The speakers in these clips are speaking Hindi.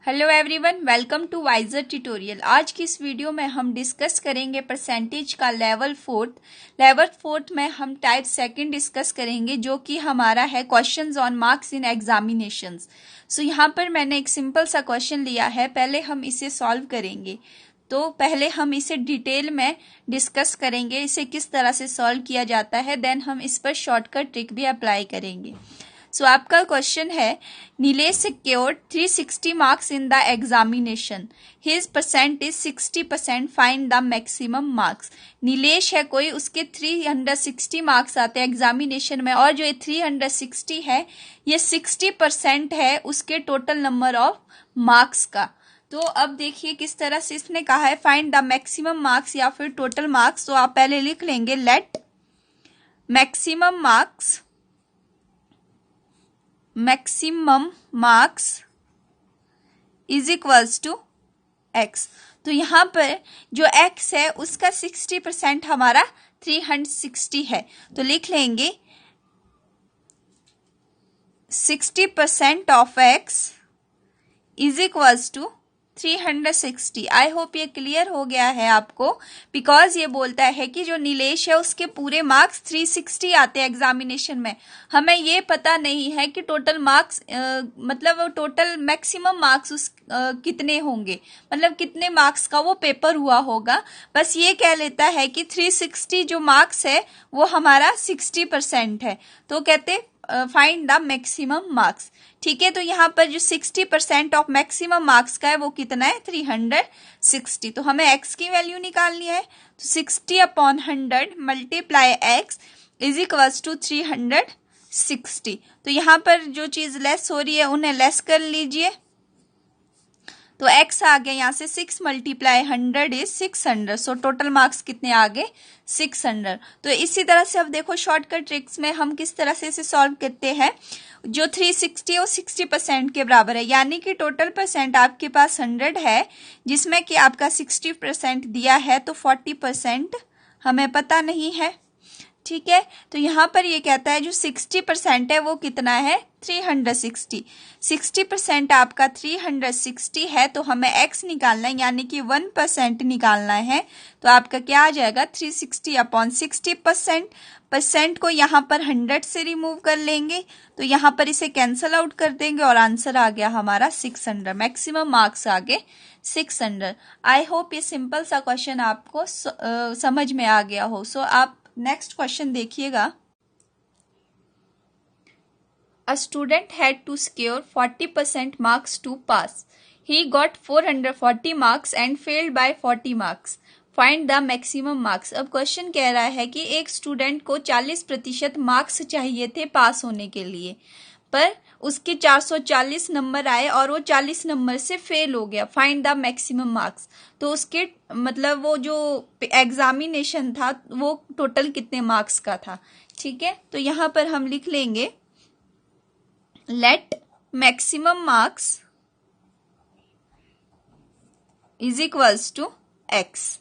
Hello everyone, welcome to wiser tutorial. आज की इस वीडियो में हम डिस्कस करेंगे परसेंटेज का लेवल फोर्थ में हम टाइप सेकंड डिस्कस करेंगे, जो कि हमारा है questions on marks in examinations. So यहाँ पर मैंने एक सिंपल सा क्वेश्चन लिया है, पहले हम इसे सॉल्व करेंगे। तो पहले हम इसे डिटेल में डिस्कस करेंगे, इसे किस तरह से सॉल्व किया जाता है, देन हम इस पर शॉर्टकट ट्रिक भी अप्लाई करेंगे। सो आपका क्वेश्चन है, Nilesh secured 360 marks in the examination. His percent is 60%. Find the maximum marks. Nilesh है कोई, उसके 360 मार्क्स आते हैं एग्जामिनेशन में, और जो ये 360 है ये 60% है उसके टोटल नंबर ऑफ मार्क्स का। तो अब देखिए किस तरह से इसने कहा है फाइंड द मैक्सिमम मार्क्स या फिर टोटल मार्क्स। तो आप पहले लिख लेंगे let maximum marks is equals to x. तो यहाँ पर जो एक्स है उसका 60% हमारा 360 है, तो लिख लेंगे 60% of x is equals to 360। I hope ये क्लियर हो गया है आपको, बिकॉज ये बोलता है कि जो नीलेश है उसके पूरे मार्क्स 360 आते हैं एग्जामिनेशन में। हमें ये पता नहीं है कि टोटल मार्क्स मतलब टोटल मैक्सिमम मार्क्स उस कितने होंगे, मतलब कितने मार्क्स का वो पेपर हुआ होगा। बस ये कह लेता है कि 360 जो मार्क्स है वो हमारा 60% है, तो कहते फाइंड द मैक्सिमम मार्क्स। ठीक है, तो यहाँ पर जो 60% ऑफ मैक्सिमम मार्क्स का है वो कितना है 360। तो हमें x की वैल्यू निकालनी है, तो 60/100 multiply x is equals to 360। तो यहाँ पर जो चीज लेस हो रही है उन्हें लेस कर लीजिए, तो x आ गया यहाँ से 6 × 100 इज 600। सो टोटल मार्क्स कितने आ गए 600। तो इसी तरह से अब देखो शॉर्टकट ट्रिक्स में हम किस तरह से इसे सॉल्व करते हैं। जो 360 वो 60% के बराबर है, यानी कि टोटल परसेंट आपके पास 100 है, जिसमें कि आपका 60% दिया है, तो 40% हमें पता नहीं है। ठीक है, तो यहाँ पर ये कहता है जो 60% है वो कितना है 360। 60% आपका 360 है, तो हमें x निकालना है, यानी कि 1% निकालना है। तो आपका क्या आ जाएगा 360/60%। परसेंट को यहाँ पर 100 से रिमूव कर लेंगे, तो यहाँ पर इसे कैंसल आउट कर देंगे और आंसर आ गया हमारा 600। मैक्सिमम मार्क्स आ गए 600। आई होप ये सिंपल सा क्वेश्चन आपको समझ में आ गया हो। सो आप नेक्स्ट क्वेश्चन देखिएगा। A student had to score 40% marks to pass. He got 440 marks and failed by 40 marks. Find the maximum marks. अब क्वेश्चन कह रहा है कि एक स्टूडेंट को 40% मार्क्स चाहिए थे पास होने के लिए, पर उसके 440 नंबर आए और वो 40 नंबर से फेल हो गया। Find the maximum marks. तो उसके मतलब वो जो एग्जामिनेशन था वो टोटल कितने मार्क्स का था। ठीक है, तो यहाँ पर हम लिख लेंगे let maximum marks is equals to x.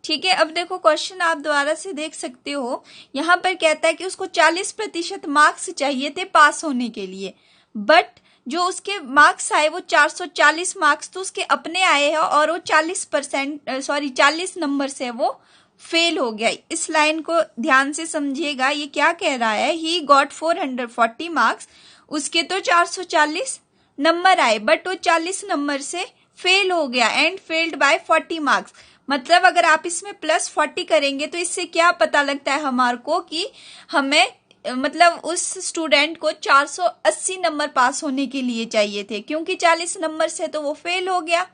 ठीक है, अब देखो क्वेश्चन आप दोबारा से देख सकते हो। यहाँ पर कहता है कि उसको 40% मार्क्स चाहिए थे पास होने के लिए, बट जो उसके मार्क्स आए वो 440 मार्क्स तो उसके अपने आए हैं, और वो 40 नंबर से वो फेल हो गया। इस लाइन को ध्यान से समझिएगा, ये क्या कह रहा है, ही गॉट 440 मार्क्स, उसके तो 440 नंबर आए, बट वो 40 नंबर से फेल हो गया एंड फेल्ड बाय 40 मार्क्स। मतलब अगर आप इसमें +40 करेंगे तो इससे क्या पता लगता है हमारे को कि हमें मतलब उस स्टूडेंट को 480 नंबर पास होने के लिए चाहिए थे, क्योंकि 40 नंबर से तो वो फेल हो गया।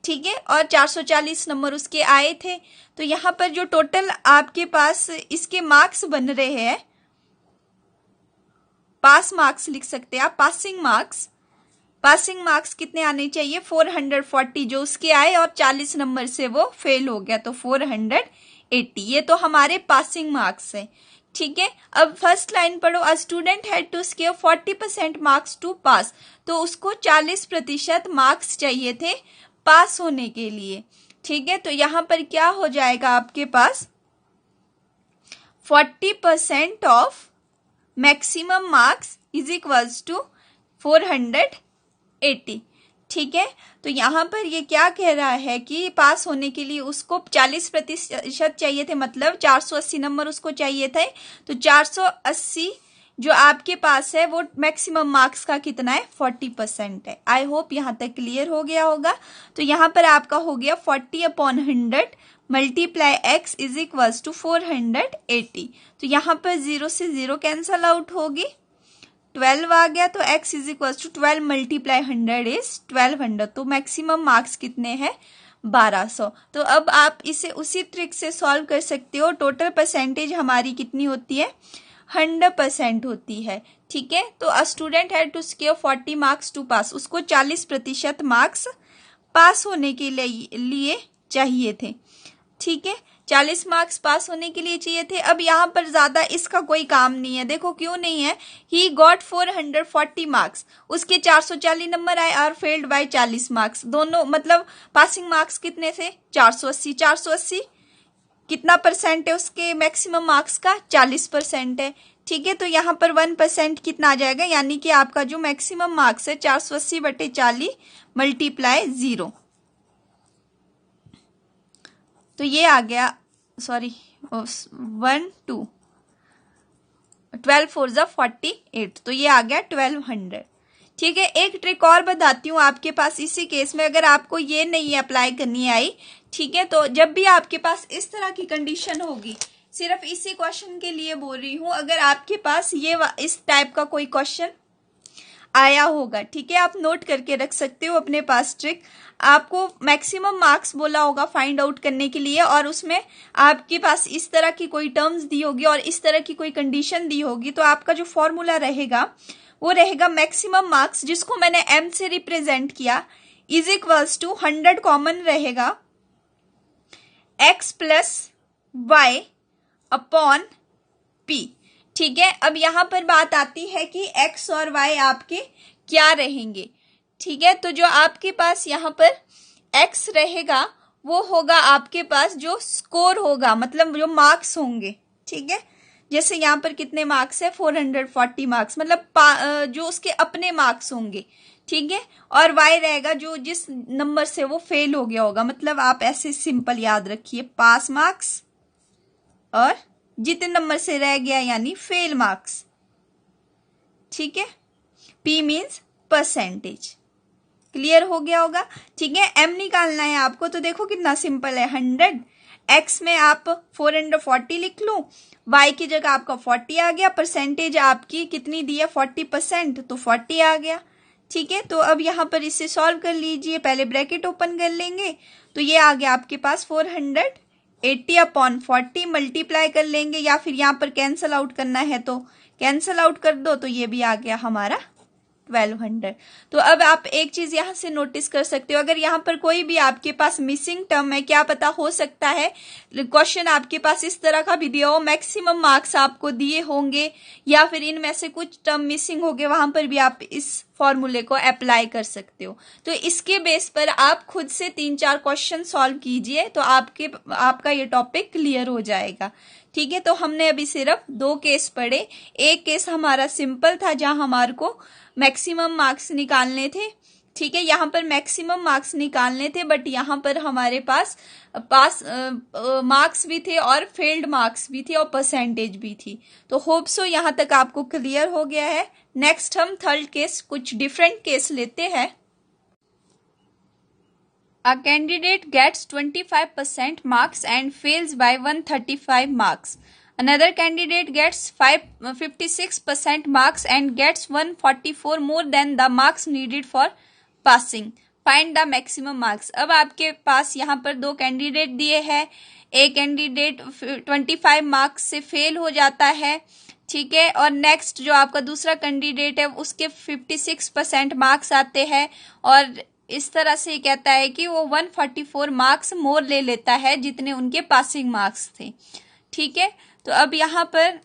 ठीक है, और 440 नंबर उसके आए थे। तो यहाँ पर जो टोटल आपके पास इसके मार्क्स बन रहे हैं, पास मार्क्स लिख सकते हैं आप, पासिंग मार्क्स कितने आने चाहिए 440 जो उसके आए, और 40 नंबर से वो फेल हो गया तो 480। ये तो हमारे पासिंग मार्क्स है। ठीक है, अब फर्स्ट लाइन पढ़ो। A student had to score 40% marks to pass. तो उसको 40% मार्क्स चाहिए थे पास होने के लिए। ठीक है, तो यहां पर क्या हो जाएगा आपके पास 40% of maximum marks is equals to 480। ठीक है, तो यहाँ पर ये क्या कह रहा है कि पास होने के लिए उसको 40% चाहिए थे, मतलब 480 नंबर उसको चाहिए थे। तो 480 जो आपके पास है वो मैक्सिमम मार्क्स का कितना है, 40% है। आई होप यहाँ तक क्लियर हो गया होगा। तो यहाँ पर आपका हो गया 40/100 multiply x is equals to 480। तो यहाँ पर 0 से 0 कैंसल आउट होगी, 12 आ गया। तो x is equals to 12 multiply 100 is 1200। तो मैक्सिमम मार्क्स कितने हैं, 1200। तो अब आप इसे उसी ट्रिक से सॉल्व कर सकते हो। टोटल परसेंटेज हमारी कितनी होती है, 100% होती है। ठीक है, तो a student had to score 40 marks to pass, उसको 40% मार्क्स पास होने के लिए चाहिए थे। ठीक है, 40 मार्क्स पास होने के लिए चाहिए थे। अब यहाँ पर ज्यादा इसका कोई काम नहीं है, देखो क्यों नहीं है। ही गॉट 440 मार्क्स, उसके 440 नंबर आए और फेल्ड बाय 40 मार्क्स। दोनों मतलब पासिंग मार्क्स कितने थे, 480। 480 कितना परसेंट है उसके मैक्सिमम मार्क्स का, 40% है। ठीक है, तो यहाँ पर 1% कितना आ जाएगा, यानी कि आपका जो मैक्सिमम मार्क्स है 480/40 मल्टीप्लाई 0। तो ये आ गया, सॉरी 1 2 12 4 ज़ा 48, तो ये आ गया 1200। ठीक है, एक ट्रिक और बताती हूँ आपके पास इसी केस में, अगर आपको ये नहीं अप्लाई करनी आई, ठीक है, तो जब भी आपके पास इस तरह की कंडीशन होगी, सिर्फ इसी क्वेश्चन के लिए बोल रही हूँ, अगर आपके पास ये इस टाइप का कोई क्वेश्चन आया होगा, ठीक है, आप नोट करके रख सकते हो अपने पास ट्रिक। आपको मैक्सिमम मार्क्स बोला होगा फाइंड आउट करने के लिए, और उसमें आपके पास इस तरह की कोई टर्म्स दी होगी और इस तरह की कोई कंडीशन दी होगी, तो आपका जो फॉर्मूला रहेगा वो रहेगा मैक्सिमम मार्क्स, जिसको मैंने m से रिप्रेजेंट किया, इज इक्वल्स टू 100 कॉमन रहेगा x plus y upon p। ठीक है, अब यहां पर बात आती है कि x और y आपके क्या रहेंगे। ठीक है, तो जो आपके पास यहाँ पर x रहेगा वो होगा आपके पास जो स्कोर होगा, मतलब जो मार्क्स होंगे। ठीक है, जैसे यहाँ पर कितने मार्क्स है, 440 मार्क्स, मतलब जो उसके अपने मार्क्स होंगे। ठीक है, और y रहेगा जो जिस नंबर से वो फेल हो गया होगा, मतलब आप ऐसे सिंपल याद रखिए, पास मार्क्स और जितने नंबर से रह गया यानी फेल मार्क्स। ठीक है, p मीन्स परसेंटेज। क्लियर हो गया होगा। ठीक है, m निकालना है आपको, तो देखो कितना सिंपल है, 100, x में आप 440 लिख लो, y की जगह आपका 40 आ गया, परसेंटेज आपकी कितनी दी है 40%, तो 40 आ गया। ठीक है, तो अब यहाँ पर इसे सॉल्व कर लीजिए, पहले ब्रैकेट ओपन कर लेंगे, तो ये आ गया आपके पास 480/40 मल्टीप्लाई कर लेंगे, या फिर यहाँ पर कैंसल आउट करना है तो कैंसल आउट कर दो, तो ये भी आ गया हमारा 1200। तो अब आप एक चीज यहां से नोटिस कर सकते हो, अगर यहाँ पर कोई भी आपके पास मिसिंग टर्म है, क्या पता हो सकता है क्वेश्चन आपके पास इस तरह का भी दिया हो, मैक्सिमम मार्क्स आपको दिए होंगे, या फिर इनमें से कुछ टर्म मिसिंग होंगे, वहां पर भी आप इस फॉर्मूले को अप्लाई कर सकते हो। तो इसके बेस पर आप खुद से 3-4 क्वेश्चन सॉल्व कीजिए, तो आपका ये टॉपिक क्लियर हो जाएगा। ठीक है, तो हमने अभी सिर्फ 2 केस पढ़े। एक केस हमारा सिंपल था जहां हमारे को मैक्सिमम मार्क्स निकालने थे। ठीक है, यहाँ पर मैक्सिमम मार्क्स निकालने थे, बट यहाँ पर हमारे पास मार्क्स भी थे और फेल्ड मार्क्स भी थे और परसेंटेज भी थी। तो होप सो यहाँ तक आपको क्लियर हो गया है। नेक्स्ट हम थर्ड केस, कुछ डिफरेंट केस लेते हैं। A candidate gets 25% marks and fails by 135 marks. Another candidate gets 56% marks and gets 144 more than the marks needed for passing. Find the maximum marks. अब आपके पास यहाँ पर 2 कैंडिडेट दिए हैं। एक कैंडिडेट 25 मार्क्स से फेल हो जाता है, ठीक है, और नेक्स्ट जो आपका दूसरा कैंडिडेट है उसके 56% मार्क्स आते हैं, और इस तरह से कहता है कि वो 144 मार्क्स मोर ले लेता है जितने उनके पासिंग मार्क्स थे। ठीक है, तो अब यहाँ पर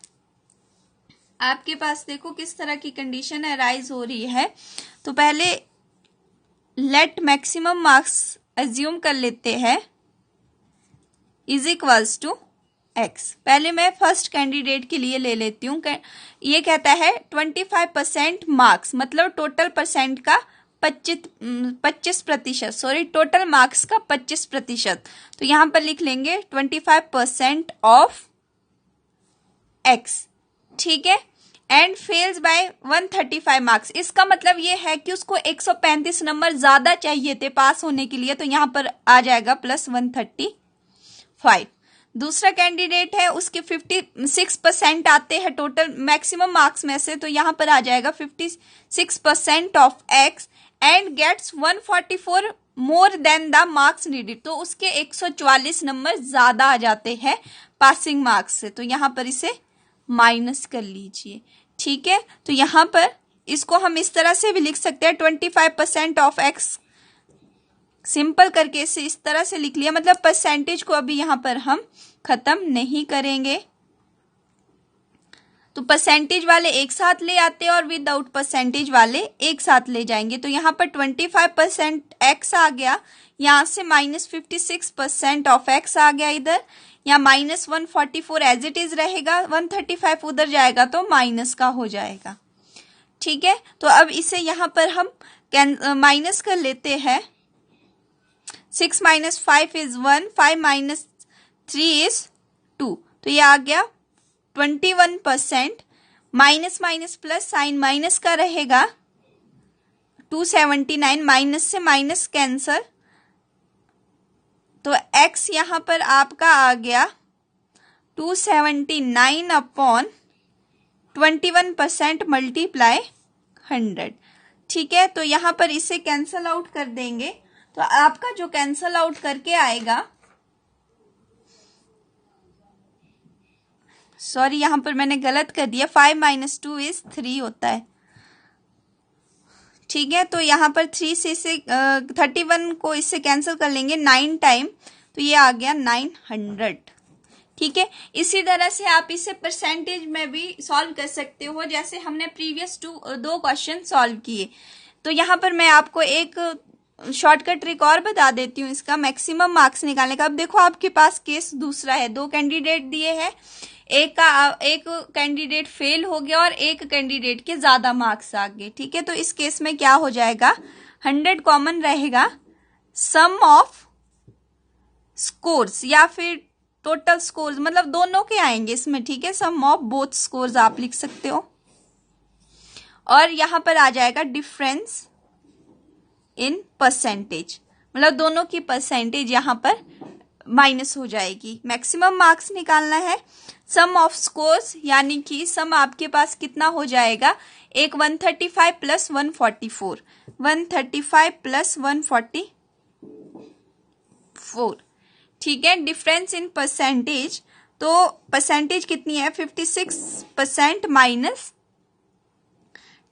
आपके पास देखो किस तरह की कंडीशन अराइज हो रही है। तो पहले लेट मैक्सिमम मार्क्स एज्यूम कर लेते हैं इज इक्वल्स टू x। पहले मैं फर्स्ट कैंडिडेट के लिए ले लेती हूँ। ये कहता है 25% मार्क्स, मतलब टोटल परसेंट का 25%, सॉरी टोटल मार्क्स का 25%। तो यहाँ पर लिख लेंगे 25% ऑफ एक्स, ठीक है। एंड फेल्स बाय 135 मार्क्स, इसका मतलब ये है कि उसको 135 नंबर ज्यादा चाहिए थे पास होने के लिए, तो यहाँ पर आ जाएगा प्लस 135। दूसरा कैंडिडेट है, उसके 56% आते हैं टोटल मैक्सिमम मार्क्स में से, तो यहाँ पर आ जाएगा 56% of x and gets 144 more than the marks needed, तो उसके 144 नंबर ज्यादा आ जाते हैं पासिंग मार्क्स से, तो यहाँ पर इसे माइनस कर लीजिए, ठीक है। तो यहाँ पर इसको हम इस तरह से भी लिख सकते हैं 25% ऑफ एक्स, सिंपल करके इसे इस तरह से लिख लिया, मतलब परसेंटेज को अभी यहाँ पर हम खत्म नहीं करेंगे। तो परसेंटेज वाले एक साथ ले आते हैं और विदाउट परसेंटेज वाले एक साथ ले जाएंगे। तो यहाँ पर 25% एक्स आ गया, यहाँ से -56% ऑफ एक्स आ गया इधर, या -144 एज इट इज रहेगा, 135 उधर जाएगा तो माइनस का हो जाएगा, ठीक है। तो अब इसे यहाँ पर हम माइनस कर लेते हैं। 6 - 5 is 1, 5 - 3 is 2, तो ये आ गया 21%। Minus minus plus sign minus का रहेगा, 279, माइनस से माइनस कैंसल, तो x यहाँ पर आपका आ गया 279 अपॉन 21% मल्टीप्लाई 100, ठीक है। तो यहाँ पर इसे कैंसल आउट कर देंगे, तो आपका जो कैंसल आउट करके आएगा, सॉरी यहाँ पर मैंने गलत कर दिया, 5 - 2 is 3 होता है, ठीक है। तो यहाँ पर 3 से इसे 31 को इससे कैंसिल कर लेंगे 9 टाइम, तो ये आ गया 900, ठीक है। इसी तरह से आप इसे परसेंटेज में भी सॉल्व कर सकते हो, जैसे हमने प्रीवियस 2 क्वेश्चन सॉल्व किए। तो यहाँ पर मैं आपको एक शॉर्टकट ट्रिक और बता देती हूँ इसका मैक्सिमम मार्क्स निकालने का। अब देखो आपके पास केस दूसरा है, 2 कैंडिडेट दिए हैं, एक कैंडिडेट फेल हो गया और एक कैंडिडेट के ज्यादा मार्क्स आ गए, ठीक है। तो इस केस में क्या हो जाएगा, 100 कॉमन रहेगा, सम ऑफ स्कोर्स या फिर टोटल स्कोर्स, मतलब दोनों के आएंगे इसमें, ठीक है। सम ऑफ बोथ स्कोर्स आप लिख सकते हो, और यहां पर आ जाएगा डिफरेंस इन परसेंटेज, मतलब दोनों की परसेंटेज यहां पर माइनस हो जाएगी। मैक्सिमम मार्क्स निकालना है, सम ऑफ स्कोर्स, यानी कि सम आपके पास कितना हो जाएगा, एक 135 प्लस 144, 135 प्लस 144, ठीक है। डिफरेंस इन परसेंटेज, तो परसेंटेज कितनी है, 56% माइनस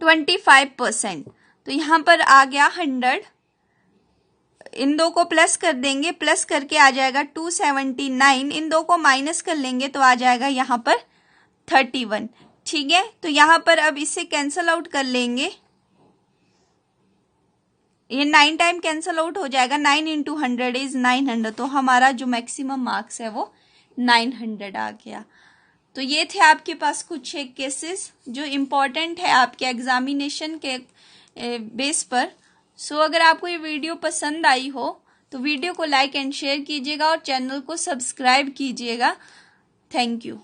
25%, तो यहां पर आ गया 100, इन दो को प्लस कर देंगे, प्लस करके आ जाएगा 279, इन दो को माइनस कर लेंगे तो आ जाएगा यहाँ पर 31, ठीक है। तो यहाँ पर अब इसे कैंसल आउट कर लेंगे, ये 9 टाइम कैंसल आउट हो जाएगा, 9 × 100 इज 900, तो हमारा जो मैक्सिमम मार्क्स है वो 900 आ गया। तो ये थे आपके पास कुछ एक केसेस जो इम्पोर्टेंट है आपके एग्जामिनेशन के बेस पर। सो अगर आपको ये वीडियो पसंद आई हो तो वीडियो को लाइक एंड शेयर कीजिएगा और चैनल को सब्सक्राइब कीजिएगा। Thank you.